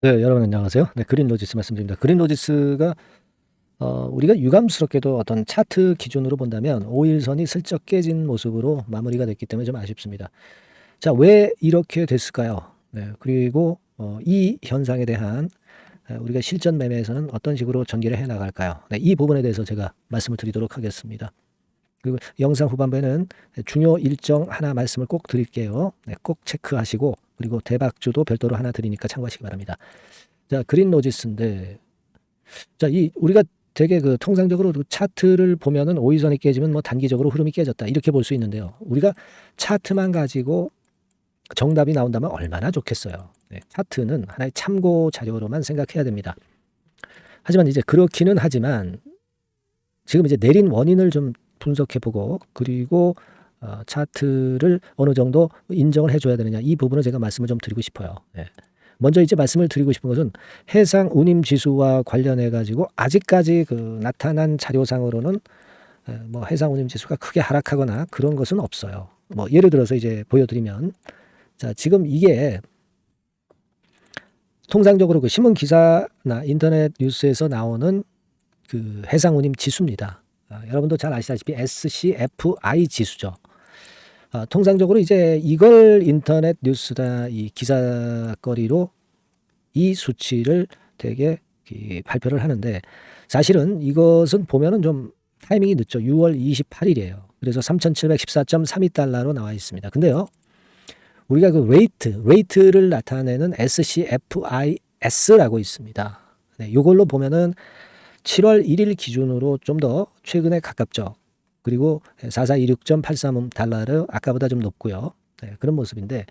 네, 여러분 안녕하세요. 네, 그린로지스 말씀드립니다. 그린로지스가 우리가 유감스럽게도 어떤 차트 기준으로 본다면 5일선이 슬쩍 깨진 모습으로 마무리가 됐기 때문에 좀 아쉽습니다. 자, 왜 이렇게 됐을까요? 네, 그리고 이 현상에 대한 우리가 실전 매매에서는 어떤 식으로 전개를 해 나갈까요? 네, 이 부분에 대해서 제가 말씀을 드리도록 하겠습니다. 그리고 영상 후반부에는 중요 일정 하나 말씀을 꼭 드릴게요. 네, 꼭 체크하시고 그리고 대박주도 별도로 하나 드리니까 참고하시기 바랍니다. 자, 그린로지스인데, 자, 이 우리가 되게 그 통상적으로 그 차트를 보면은 5일선이 깨지면 뭐 단기적으로 흐름이 깨졌다 이렇게 볼 수 있는데요. 우리가 차트만 가지고 정답이 나온다면 얼마나 좋겠어요. 네, 차트는 하나의 참고 자료로만 생각해야 됩니다. 하지만 이제 그렇기는 하지만 지금 이제 내린 원인을 좀 분석해 보고 그리고 차트를 어느 정도 인정을 해줘야 되느냐 이 부분을 제가 말씀을 좀 드리고 싶어요. 네. 먼저 이제 말씀을 드리고 싶은 것은 해상 운임 지수와 관련해 가지고 아직까지 그 나타난 자료상으로는 뭐 해상 운임 지수가 크게 하락하거나 그런 것은 없어요. 뭐 예를 들어서 이제 보여드리면 자, 지금 이게 통상적으로 그 신문 기사나 인터넷 뉴스에서 나오는 그 해상 운임 지수입니다. 여러분도 잘 아시다시피 SCFI 지수죠. 통상적으로 이제 이걸 인터넷 뉴스나 이 기사거리로 이 수치를 되게 발표를 하는데 사실은 이것은 보면은 좀 타이밍이 늦죠. 6월 28일이에요. 그래서 3,714.32달러로 나와 있습니다. 근데요, 우리가 그 레이트를 나타내는 SCFIS라고 있습니다. 네, 이걸로 보면은 7월 1일 기준으로 좀 더 최근에 가깝죠. 그리고 4426.83달러를 아까보다 좀 높고요. 네, 그런 모습인데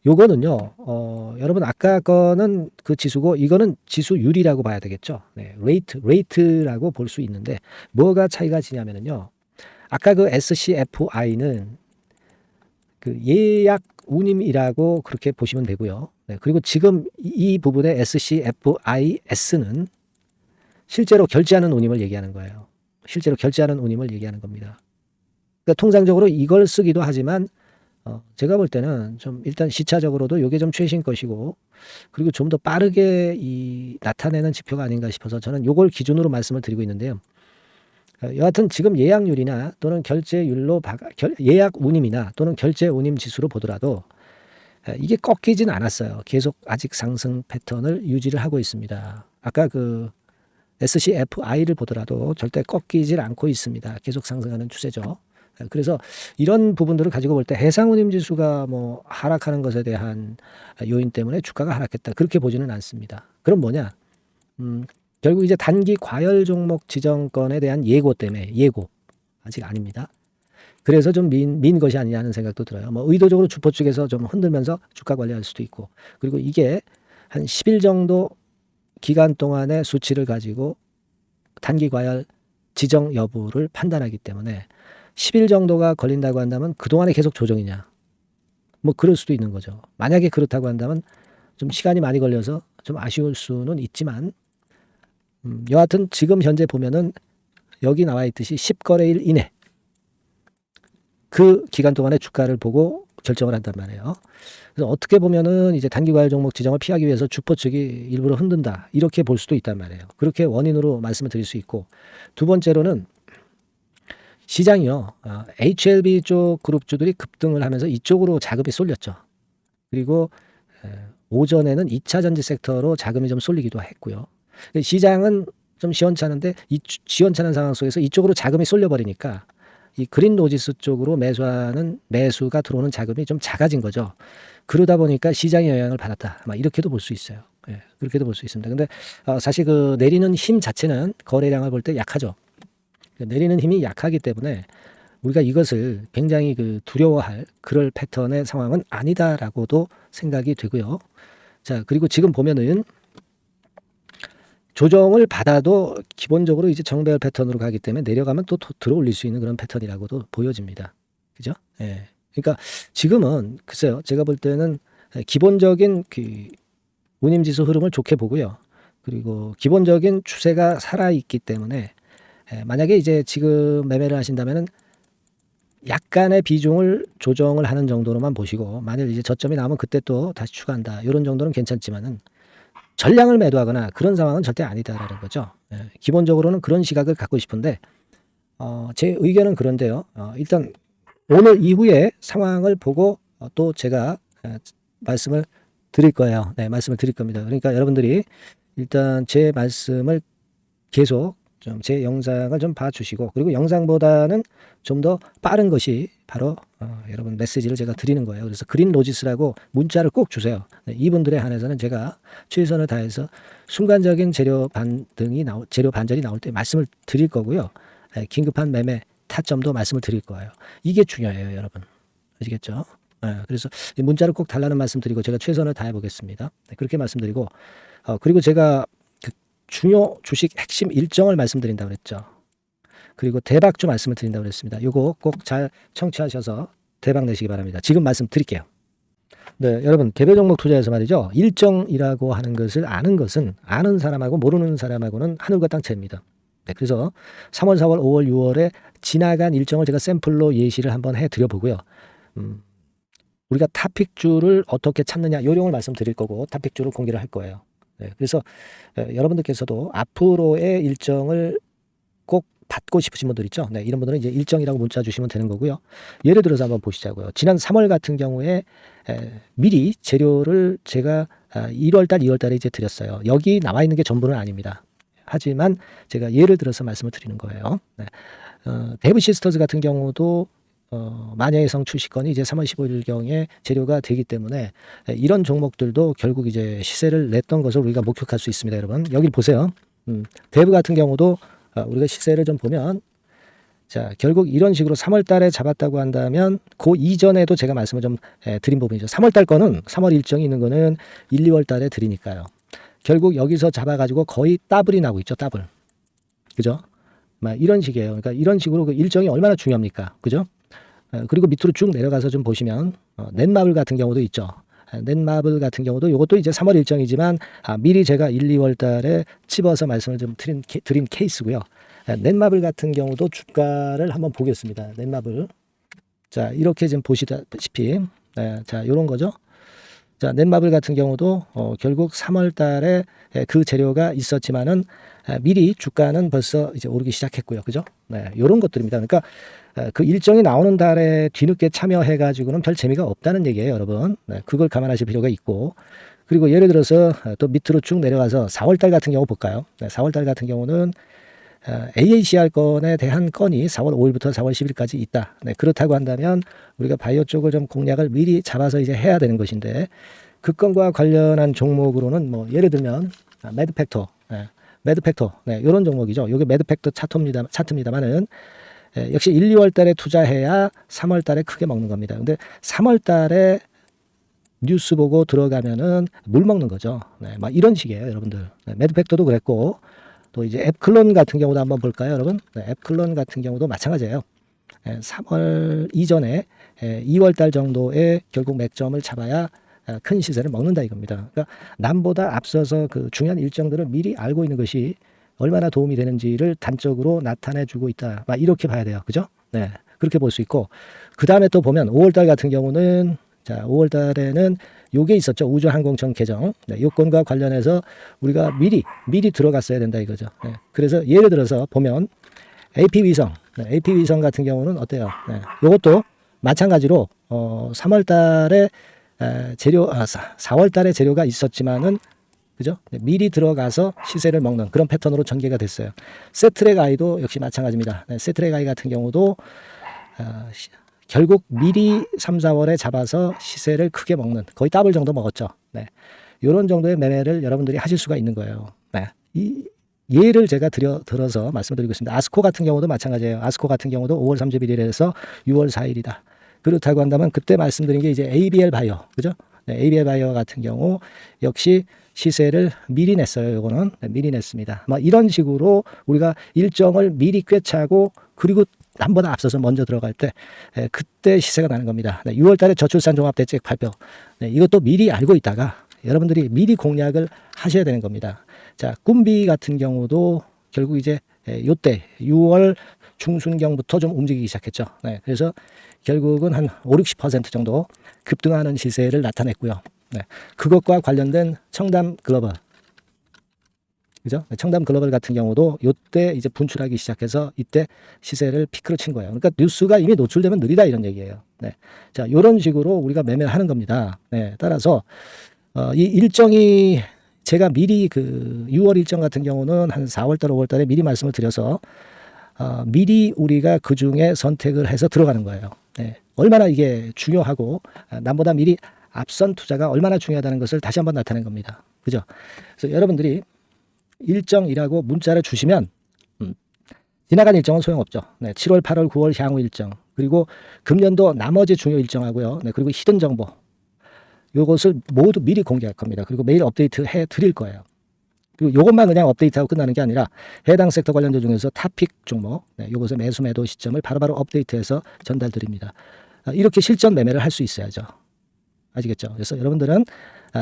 요거는요, 여러분 아까 거는 그 지수고 이거는 지수율이라고 봐야 되겠죠. 네, 레이트라고 볼 수 있는데 뭐가 차이가 지냐면은요. 아까 그 SCFI는 그 예약 운임이라고 그렇게 보시면 되고요. 네, 그리고 지금 이 부분의 SCFIS는 실제로 결제하는 운임을 얘기하는 거예요. 실제로 결제하는 운임을 얘기하는 겁니다. 그러니까 통상적으로 이걸 쓰기도 하지만 제가 볼 때는 좀 일단 시차적으로도 이게 좀 최신 것이고 그리고 좀 더 빠르게 이 나타내는 지표가 아닌가 싶어서 저는 이걸 기준으로 말씀을 드리고 있는데요. 여하튼 지금 예약률이나 또는 결제율로 예약 운임이나 또는 결제 운임 지수로 보더라도 이게 꺾이진 않았어요. 계속 아직 상승 패턴을 유지를 하고 있습니다. 아까 그 SCFI를 보더라도 절대 꺾이질 않고 있습니다. 계속 상승하는 추세죠. 그래서 이런 부분들을 가지고 볼 때 해상운임 지수가 뭐 하락하는 것에 대한 요인 때문에 주가가 하락했다. 그렇게 보지는 않습니다. 그럼 뭐냐? 결국 이제 단기 과열 종목 지정권에 대한 예고 때문에 아직 아닙니다. 그래서 좀 민 것이 아니냐 하는 생각도 들어요. 뭐 의도적으로 주포 쪽에서 좀 흔들면서 주가 관리할 수도 있고 그리고 이게 한 10일 정도 기간 동안의 수치를 가지고 단기 과열 지정 여부를 판단하기 때문에 10일 정도가 걸린다고 한다면 그동안에 계속 조정이냐? 뭐 그럴 수도 있는 거죠. 만약에 그렇다고 한다면 좀 시간이 많이 걸려서 좀 아쉬울 수는 있지만 여하튼 지금 현재 보면은 여기 나와 있듯이 10거래일 이내 그 기간 동안의 주가를 보고 결정을 한단 말이에요. 그래서 어떻게 보면은 이제 단기 과열 종목 지정을 피하기 위해서 주포 측이 일부러 흔든다. 이렇게 볼 수도 있단 말이에요. 그렇게 원인으로 말씀을 드릴 수 있고 두 번째로는 시장이요. HLB 쪽 그룹주들이 급등을 하면서 이쪽으로 자금이 쏠렸죠. 그리고 오전에는 2차 전지 섹터로 자금이 좀 쏠리기도 했고요. 시장은 좀 시원찮은데 이 시원찮은 상황 속에서 이쪽으로 자금이 쏠려버리니까 이 그린 로지스 쪽으로 매수가 들어오는 자금이 좀 작아진 거죠. 그러다 보니까 시장의 영향을 받았다. 막 이렇게도 볼 수 있어요. 예, 그렇게도 볼 수 있습니다. 근데 사실 그 내리는 힘 자체는 거래량을 볼 때 약하죠. 내리는 힘이 약하기 때문에 우리가 이것을 굉장히 그 두려워할 그럴 패턴의 상황은 아니다라고도 생각이 되고요. 자, 그리고 지금 보면은 조정을 받아도 기본적으로 이제 정배열 패턴으로 가기 때문에 내려가면 또 들어올릴 수 있는 그런 패턴이라고도 보여집니다. 그죠? 예. 그러니까 지금은 글쎄요. 제가 볼 때는 기본적인 그 운임지수 흐름을 좋게 보고요. 그리고 기본적인 추세가 살아있기 때문에 만약에 이제 지금 매매를 하신다면은 약간의 비중을 조정을 하는 정도로만 보시고 만일 이제 저점이 나오면 그때 또 다시 추가한다. 이런 정도는 괜찮지만은 전량을 매도하거나 그런 상황은 절대 아니다라는 거죠. 예, 기본적으로는 그런 시각을 갖고 싶은데 제 의견은 그런데요. 일단 오늘 이후에 상황을 보고 또 제가 말씀을 드릴 거예요. 네, 말씀을 드릴 겁니다. 그러니까 여러분들이 일단 제 말씀을 계속 좀 제 영상을 좀 봐주시고, 그리고 영상보다는 좀 더 빠른 것이 바로 여러분 메시지를 제가 드리는 거예요. 그래서 그린 로지스라고 문자를 꼭 주세요. 네, 이분들에 한해서는 제가 최선을 다해서 순간적인 재료 반전이 나올 때 말씀을 드릴 거고요. 네, 긴급한 매매 타점도 말씀을 드릴 거예요. 이게 중요해요, 여러분. 아시겠죠? 네, 그래서 문자를 꼭 달라는 말씀 드리고 제가 최선을 다해 보겠습니다. 네, 그렇게 말씀드리고 그리고 제가 중요 주식 핵심 일정을 말씀드린다고 그랬죠. 그리고 대박주 말씀을 드린다고 그랬습니다. 요거 꼭 잘 청취하셔서 대박 내시기 바랍니다. 지금 말씀드릴게요. 네, 여러분 개별 종목 투자에서 말이죠. 일정이라고 하는 것을 아는 것은 아는 사람하고 모르는 사람하고는 하늘과 땅 차이입니다. 네, 그래서 3월, 4월, 5월, 6월에 지나간 일정을 제가 샘플로 예시를 한번 해드려 보고요. 우리가 탑픽주를 어떻게 찾느냐 요령을 말씀드릴 거고 탑픽주를 공개를 할 거예요. 네, 그래서 여러분들께서도 앞으로의 일정을 꼭 받고 싶으신 분들 있죠. 네, 이런 분들은 이제 일정이라고 문자 주시면 되는 거고요. 예를 들어서 한번 보시자고요. 지난 3월 같은 경우에 미리 재료를 제가 1월달, 2월달에 이제 드렸어요. 여기 나와 있는 게 전부는 아닙니다. 하지만 제가 예를 들어서 말씀을 드리는 거예요. 네. 데브 시스터즈 같은 경우도 마녀의 성 출시건이 이제 3월 15일경에 재료가 되기 때문에 이런 종목들도 결국 이제 시세를 냈던 것을 우리가 목격할 수 있습니다, 여러분. 여기 보세요. 대부 같은 경우도 우리가 시세를 좀 보면 자, 결국 이런 식으로 3월 달에 잡았다고 한다면 그 이전에도 제가 말씀을 좀 드린 부분이죠. 3월 달 거는 3월 일정이 있는 거는 1, 2월 달에 드리니까요. 결국 여기서 잡아가지고 거의 더블이 나고 있죠, 더블. 그죠? 막 이런 식이에요. 그러니까 이런 식으로 그 일정이 얼마나 중요합니까? 그죠? 그리고 밑으로 쭉 내려가서 좀 보시면 넷마블 같은 경우도 있죠. 넷마블 같은 경우도 이것도 이제 3월 일정이지만 미리 제가 1, 2월 달에 집어서 말씀을 좀 드린 케이스고요. 넷마블 같은 경우도 주가를 한번 보겠습니다. 넷마블. 자, 이렇게 지금 보시다시피 자, 요런 거죠. 자, 넷마블 같은 경우도 결국 3월 달에 그 재료가 있었지만은 미리 주가는 벌써 이제 오르기 시작했고요. 그죠? 네, 요런 것들입니다. 그러니까 그 일정이 나오는 달에 뒤늦게 참여해 가지고는 별 재미가 없다는 얘기예요, 여러분. 네, 그걸 감안하실 필요가 있고. 그리고 예를 들어서 또 밑으로 쭉 내려가서 4월 달 같은 경우 볼까요? 네, 4월 달 같은 경우는 AACR 건에 대한 건이 4월 5일부터 4월 10일까지 있다. 네, 그렇다고 한다면 우리가 바이오 쪽을 좀 공략을 미리 잡아서 이제 해야 되는 것인데 그 건과 관련한 종목으로는 뭐 예를 들면 매드팩터, 매드팩터, 네, 이런 종목이죠. 이게 매드팩터 차트입니다만은 역시 1, 2월 달에 투자해야 3월 달에 크게 먹는 겁니다. 근데 3월 달에 뉴스 보고 들어가면은 물 먹는 거죠. 네, 막 이런 식이에요, 여러분들. 네, 매드팩터도 그랬고 또 이제 앱클론 같은 경우도 한번 볼까요, 여러분? 네, 앱클론 같은 경우도 마찬가지예요. 3월 이전에 2월 달 정도에 결국 맥점을 잡아야 큰 시세를 먹는다 이겁니다. 그러니까 남보다 앞서서 그 중요한 일정들을 미리 알고 있는 것이 얼마나 도움이 되는지를 단적으로 나타내주고 있다. 막 이렇게 봐야 돼요. 그죠? 네, 그렇게 볼 수 있고 그 다음에 또 보면 5월 달 같은 경우는 자, 5월 달에는 요게 있었죠. 우주항공청 개정. 네, 요건과 관련해서 우리가 미리 들어갔어야 된다 이거죠. 네, 그래서 예를 들어서 보면 AP위성. 네, AP위성 같은 경우는 어때요? 네, 요것도 마찬가지로 3월 달에 4월 달에 재료가 있었지만은 그죠? 네, 미리 들어가서 시세를 먹는 그런 패턴으로 전개가 됐어요. 세트랙 아이도 역시 마찬가지입니다. 네, 세트랙 아이 같은 경우도 결국 미리 3, 4월에 잡아서 시세를 크게 먹는 거의 더블 정도 먹었죠. 네. 이런 정도의 매매를 여러분들이 하실 수가 있는 거예요. 네. 이 예를 제가 들어서 말씀드리고 있습니다. 아스코 같은 경우도 마찬가지예요. 아스코 같은 경우도 5월 31일에서 6월 4일이다. 그렇다고 한다면 그때 말씀드린 게 이제 ABL 바이오, 그죠? 네, ABL 바이오 같은 경우 역시 시세를 미리 냈어요. 요거는 네, 미리 냈습니다. 뭐 이런 식으로 우리가 일정을 미리 꿰차고 그리고 남보다 앞서서 먼저 들어갈 때 그때 시세가 나는 겁니다. 네, 6월 달에 저출산 종합대책 발표. 네, 이것도 미리 알고 있다가 여러분들이 미리 공략을 하셔야 되는 겁니다. 자, 꿈비 같은 경우도 결국 이제 요때 6월 중순경부터 좀 움직이기 시작했죠. 네, 그래서 결국은 한 5, 60% 정도 급등하는 시세를 나타냈고요. 네, 그것과 관련된 청담 글로벌. 그죠? 청담 글로벌 같은 경우도 이때 이제 분출하기 시작해서 이때 시세를 피크로 친 거예요. 그러니까 뉴스가 이미 노출되면 느리다 이런 얘기예요. 네. 자, 이런 식으로 우리가 매매를 하는 겁니다. 네. 따라서 이 일정이 제가 미리 그 6월 일정 같은 경우는 한 4월달, 5월달에 미리 말씀을 드려서 미리 우리가 그 중에 선택을 해서 들어가는 거예요. 네. 얼마나 이게 중요하고 남보다 미리 앞선 투자가 얼마나 중요하다는 것을 다시 한번 나타낸 겁니다. 그죠? 그래서 여러분들이 일정이라고 문자를 주시면 지나간 일정은 소용없죠. 네, 7월, 8월, 9월 향후 일정 그리고 금년도 나머지 중요 일정하고요. 네, 그리고 히든 정보 요것을 모두 미리 공개할 겁니다. 그리고 매일 업데이트 해 드릴 거예요. 그리고 요것만 그냥 업데이트하고 끝나는 게 아니라 해당 섹터 관련주 중에서 탑픽 종목 네, 요것의 매수 매도 시점을 바로바로 업데이트해서 전달 드립니다. 이렇게 실전 매매를 할 수 있어야죠. 아시겠죠? 그래서 여러분들은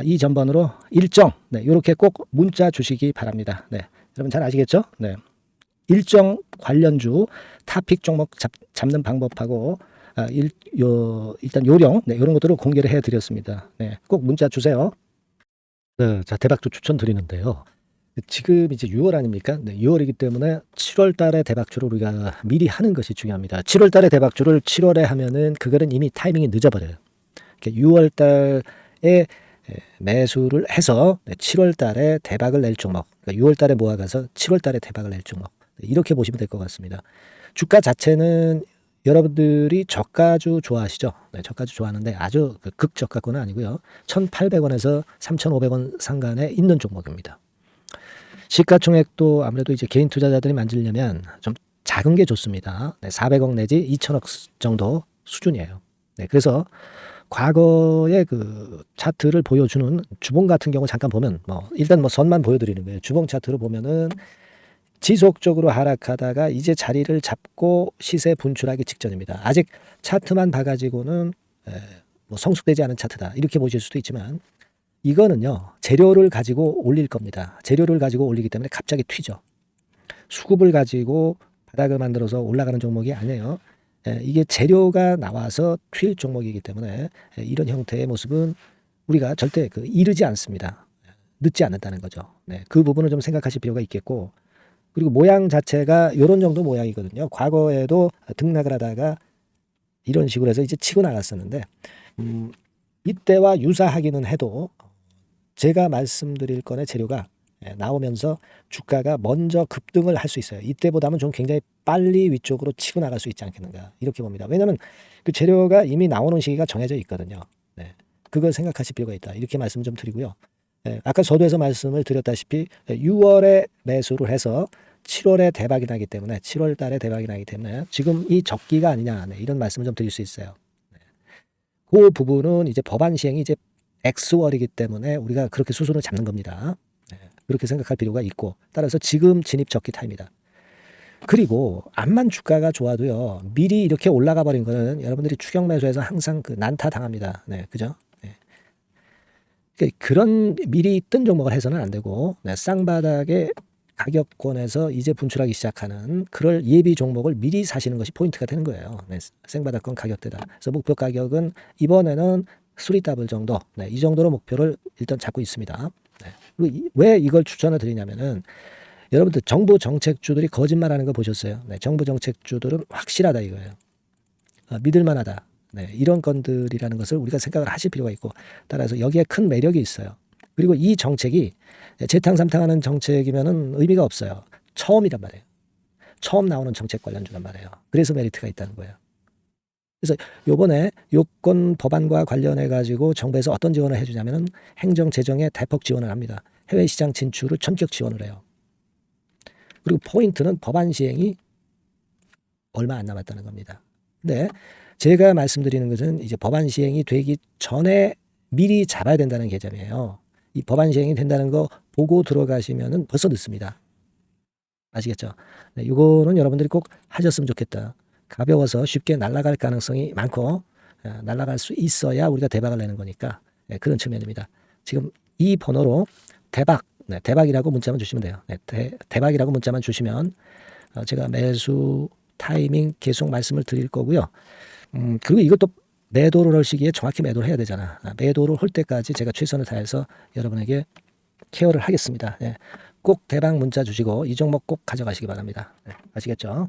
이 전번으로 일정 네, 이렇게 꼭 문자 주시기 바랍니다. 네, 여러분 잘 아시겠죠? 네, 일정 관련주 탑픽 종목 잡는 방법하고 일단 요령 네, 이런 것들을 공개를 해드렸습니다. 네, 꼭 문자 주세요. 네, 자 대박주 추천드리는데요. 지금 이제 6월 아닙니까? 네, 6월이기 때문에 7월 달에 대박주를 우리가 미리 하는 것이 중요합니다. 7월 달에 대박주를 7월에 하면은 그거는 이미 타이밍이 늦어버려요. 6월 달에 매수를 해서 7월 달에 대박을 낼 종목, 그러니까 6월 달에 모아가서 7월 달에 대박을 낼 종목 이렇게 보시면 될 것 같습니다. 주가 자체는 여러분들이 저가주 좋아하시죠? 네, 저가주 좋아하는데 아주 극저가권은 아니고요. 1,800원에서 3,500원 상간에 있는 종목입니다. 시가총액도 아무래도 이제 개인 투자자들이 만지려면 좀 작은 게 좋습니다. 네, 400억 내지 2천억 정도 수준이에요. 네, 그래서 과거의 그 차트를 보여주는 주봉 같은 경우 잠깐 보면 일단 선만 보여드리는 거예요. 주봉 차트를 보면은 지속적으로 하락하다가 이제 자리를 잡고 시세 분출하기 직전입니다. 아직 차트만 봐가지고는 성숙되지 않은 차트다 이렇게 보실 수도 있지만 이거는요 재료를 가지고 올릴 겁니다. 재료를 가지고 올리기 때문에 갑자기 튀죠. 수급을 가지고 바닥을 만들어서 올라가는 종목이 아니에요. 이게 재료가 나와서 튈 종목이기 때문에 이런 형태의 모습은 우리가 절대 이르지 않습니다. 늦지 않는다는 거죠. 네, 그 부분을 좀 생각하실 필요가 있겠고 그리고 모양 자체가 이런 정도 모양이거든요. 과거에도 등락을 하다가 이런 식으로 해서 이제 치고 나갔었는데 이때와 유사하기는 해도 제가 말씀드릴 건의 재료가 나오면서 주가가 먼저 급등을 할 수 있어요. 이때보다는 좀 굉장히 빨리 위쪽으로 치고 나갈 수 있지 않겠는가 이렇게 봅니다. 왜냐하면 그 재료가 이미 나오는 시기가 정해져 있거든요. 네, 그걸 생각하실 필요가 있다. 이렇게 말씀 좀 드리고요. 아까 서두에서 말씀을 드렸다시피 6월에 매수를 해서 7월에 대박이 나기 때문에 7월 달에 대박이 나기 때문에 지금 이 적기가 아니냐 이런 말씀을 좀 드릴 수 있어요. 그 부분은 이제 법안 시행이 이제 X월이기 때문에 우리가 그렇게 수순을 잡는 겁니다. 그렇게 생각할 필요가 있고 따라서 지금 진입 적기 타입니다. 그리고 암만 주가가 좋아도요 미리 이렇게 올라가 버린 거는 여러분들이 추격 매수해서 항상 난타 당합니다. 네, 그죠? 네. 그런 미리 뜬 종목을 해서는 안 되고 쌍바닥의 가격권에서 이제 분출하기 시작하는 그럴 예비 종목을 미리 사시는 것이 포인트가 되는 거예요. 네, 생바닥권 가격대다. 그래서 목표 가격은 이번에는 3더블 정도 이 정도로 목표를 일단 잡고 있습니다. 왜 이걸 추천을 드리냐면은 여러분들 정부 정책주들이 거짓말하는 거 보셨어요? 네, 정부 정책주들은 확실하다 이거예요. 믿을만하다. 네, 이런 건들이라는 것을 우리가 생각을 하실 필요가 있고 따라서 여기에 큰 매력이 있어요. 그리고 이 정책이 재탕삼탕하는 정책이면은 의미가 없어요. 처음이란 말이에요. 처음 나오는 정책 관련주란 말이에요. 그래서 메리트가 있다는 거예요. 그래서 요번에 요건 법안과 관련해 가지고 정부에서 어떤 지원을 해주냐면은 행정 재정에 대폭 지원을 합니다. 해외 시장 진출을 전격 지원을 해요. 그리고 포인트는 법안 시행이 얼마 안 남았다는 겁니다. 근데 제가 말씀드리는 것은 이제 법안 시행이 되기 전에 미리 잡아야 된다는 개념이에요. 이 법안 시행이 된다는 거 보고 들어가시면은 벌써 늦습니다. 아시겠죠? 네, 이거는 여러분들이 꼭 하셨으면 좋겠다. 가벼워서 쉽게 날아갈 가능성이 많고 날아갈 수 있어야 우리가 대박을 내는 거니까 그런 측면입니다. 지금 이 번호로 대박, 대박이라고 문자만 주시면 돼요. 대박이라고 문자만 주시면 제가 매수 타이밍 계속 말씀을 드릴 거고요. 그리고 이것도 매도를 할 시기에 정확히 매도를 해야 되잖아. 매도를 할 때까지 제가 최선을 다해서 여러분에게 케어를 하겠습니다. 꼭 대박 문자 주시고 이 종목 꼭 가져가시기 바랍니다. 네, 아시겠죠?